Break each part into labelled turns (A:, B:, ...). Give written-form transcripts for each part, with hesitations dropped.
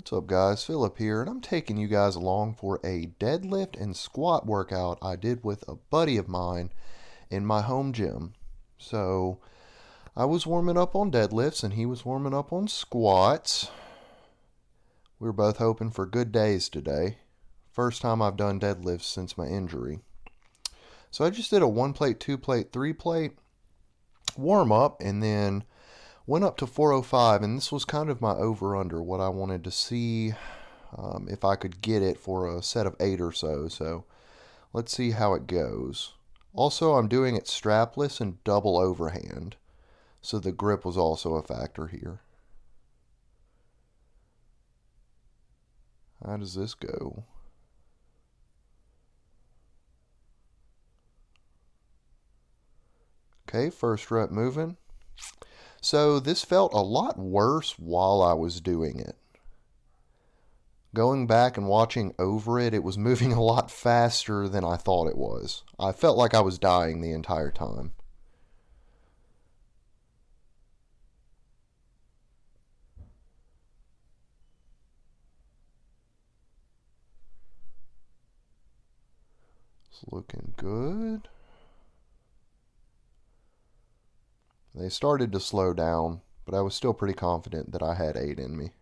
A: What's up guys, Philip here, and I'm taking you guys along for a deadlift and squat workout I did with a buddy of mine in my home gym. So I was warming up on deadlifts and he was warming up on squats. We were both hoping for good days today. First time I've done deadlifts since my injury. So I just did a 1 plate, 2 plate, 3 plate warm up and then went up to 405, and this was kind of my over-under, what I wanted to see if I could get it for a set of 8 or so. So let's see how it goes. Also, I'm doing it strapless and double overhand, so the grip was also a factor here. How does this go? Okay, first rep moving. So this felt a lot worse while I was doing it. Going back and watching over it, it was moving a lot faster than I thought it was. I felt like I was dying the entire time. It's looking good. They started to slow down, but I was still pretty confident that I had 8 in me.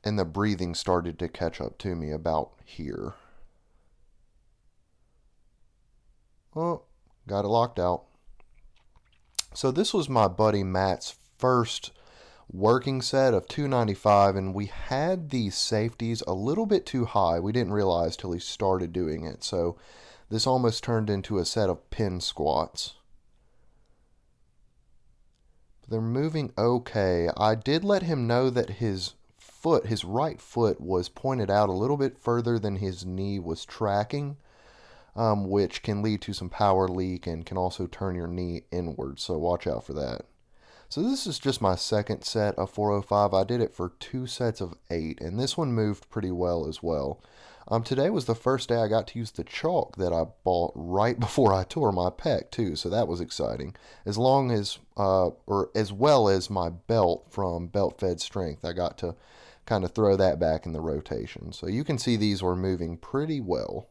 A: And the breathing started to catch up to me about here. Oh, got it locked out. So this was my buddy Matt's first working set of 295, and we had these safeties a little bit too high. We didn't realize till he started doing it. So this almost turned into a set of pin squats. They're moving okay. I did let him know that his right foot was pointed out a little bit further than his knee was tracking, which can lead to some power leak and can also turn your knee inward, so watch out for that. So this is just my second set of 405. I did it for 2 sets of 8, and this one moved pretty well as well. Today was the first day I got to use the chalk that I bought right before I tore my pec too, so that was exciting. As well as my belt from Belt Fed Strength, I got to kind of throw that back in the rotation. So you can see these were moving pretty well.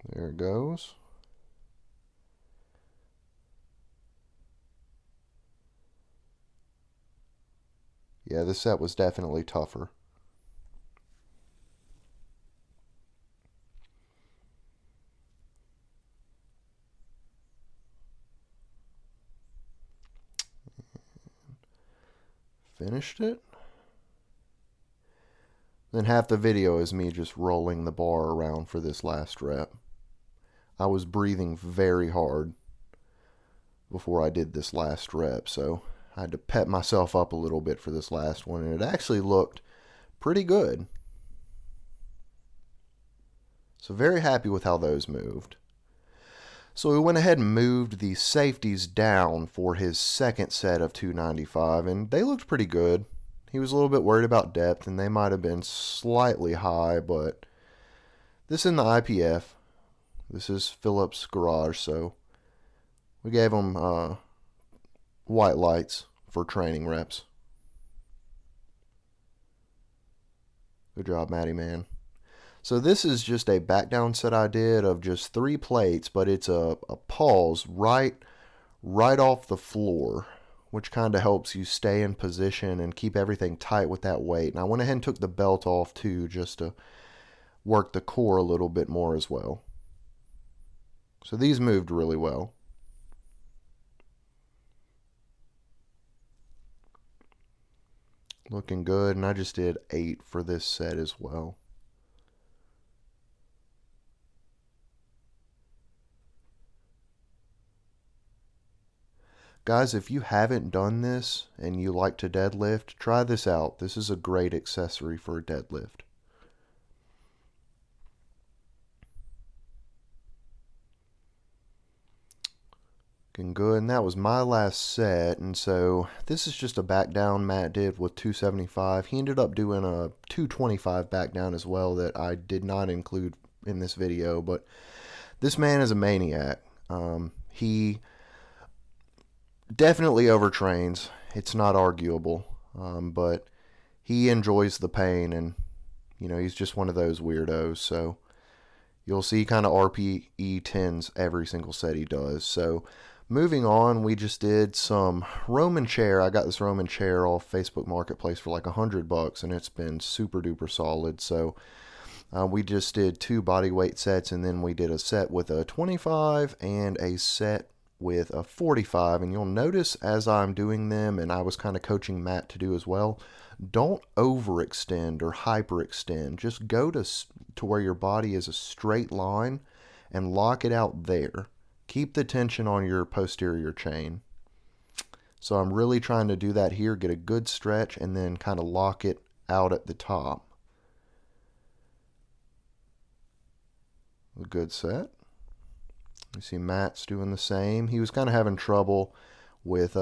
A: There it goes. Yeah, this set was definitely tougher. Finished it. Then half the video is me just rolling the bar around for this last rep. I was breathing very hard before I did this last rep, so I had to pep myself up a little bit for this last one, and it actually looked pretty good. So very happy with how those moved. So we went ahead and moved the safeties down for his second set of 295, and they looked pretty good. He was a little bit worried about depth, and they might have been slightly high, but this in the IPF. This is Philip's garage, so we gave him white lights for training reps. Good job, Matty, man. So this is just a back down set I did of just 3 plates, but it's a pause right off the floor, which kind of helps you stay in position and keep everything tight with that weight. And I went ahead and took the belt off too, just to work the core a little bit more as well. So these moved really well. Looking good, and I just did 8 for this set as well. Guys, if you haven't done this and you like to deadlift, try this out. This is a great accessory for a deadlift. Looking good, and that was my last set, and so this is just a back down Matt did with 275. He ended up doing a 225 back down as well that I did not include in this video, but This man is a maniac. He definitely overtrains. It's not arguable. But he enjoys the pain, and he's just one of those weirdos. So you'll see kind of RPE 10s every single set he does. So moving on, we just did some Roman chair. I got this Roman chair off Facebook Marketplace for like $100, and it's been super duper solid. So we just did 2 body weight sets, and then we did a set with a 25 and a set with a 45. And you'll notice as I'm doing them, and I was kind of coaching Matt to do as well, don't overextend or hyperextend. Just go to where your body is a straight line and lock it out there. Keep the tension on your posterior chain. So I'm really trying to do that here, get a good stretch, and then kind of lock it out at the top. A good set. You see Matt's doing the same. He was kind of having trouble with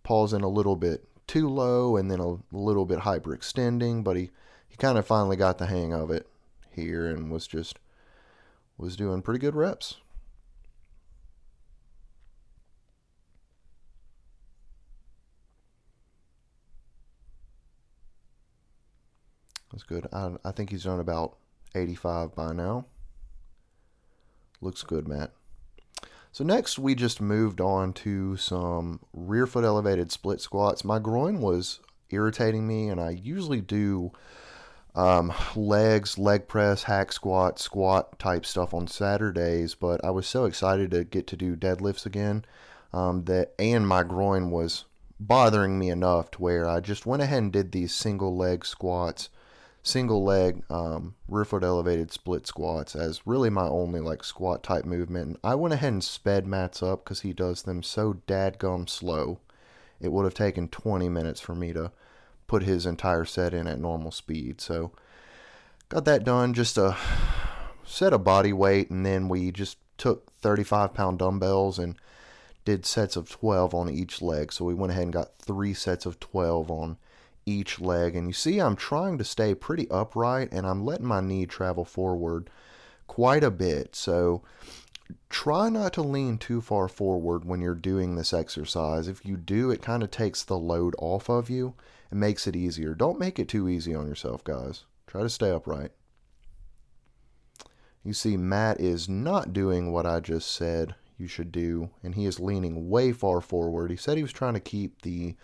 A: pausing a little bit too low and then a little bit hyperextending, but he kind of finally got the hang of it here and was doing pretty good reps. That's good. I think he's done about 85 by now. Looks good, Matt. So next we just moved on to some rear foot elevated split squats. My groin was irritating me, and I usually do legs, leg press, hack squat, squat type stuff on Saturdays, but I was so excited to get to do deadlifts again and my groin was bothering me enough to where I just went ahead and did these single leg squats, single leg rear foot elevated split squats as really my only like squat type movement. And I went ahead and sped Matt's up because he does them so dadgum slow. It would have taken 20 minutes for me to put his entire set in at normal speed. So got that done, just a set of body weight, and then we just took 35-pound dumbbells and did sets of 12 on each leg. So we went ahead and got 3 sets of 12 on each leg, and you see I'm trying to stay pretty upright, and I'm letting my knee travel forward quite a bit. So try not to lean too far forward when you're doing this exercise. If you do, it kind of takes the load off of you and makes it easier. Don't make it too easy on yourself, guys. Try to stay upright. You see Matt is not doing what I just said you should do, and he is leaning way far forward. He said he was trying to keep the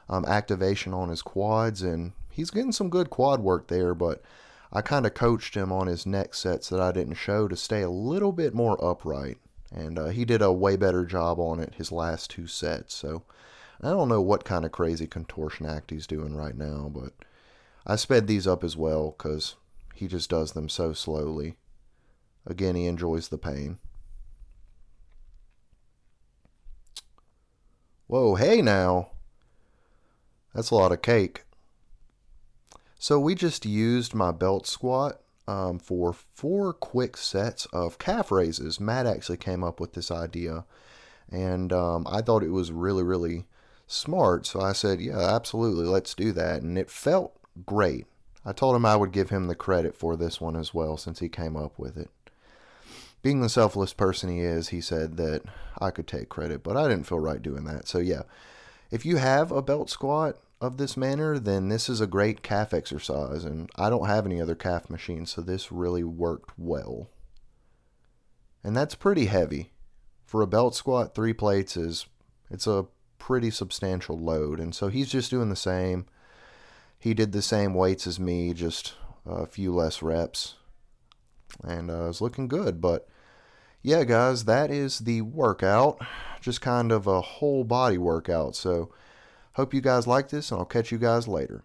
A: activation on his quads, and he's getting some good quad work there, but I kind of coached him on his next sets that I didn't show to stay a little bit more upright, and he did a way better job on it his last 2 sets. So I don't know what kind of crazy contortion act he's doing right now, but I sped these up as well because he just does them so slowly. Again, he enjoys the pain. Whoa, hey now. That's a lot of cake. So we just used my belt squat for 4 quick sets of calf raises. Matt actually came up with this idea, and I thought it was really, really smart. So I said, yeah, absolutely, let's do that. And it felt great. I told him I would give him the credit for this one as well since he came up with it. Being the selfless person he is, he said that I could take credit, but I didn't feel right doing that. So yeah, if you have a belt squat of this manner, then this is a great calf exercise, and I don't have any other calf machines, so this really worked well. And that's pretty heavy. For a belt squat, 3 plates it's a pretty substantial load, and so he's just doing the same. He did the same weights as me, just a few less reps, and it's looking good. But yeah, guys, that is the workout, just kind of a whole body workout. So hope you guys like this, and I'll catch you guys later.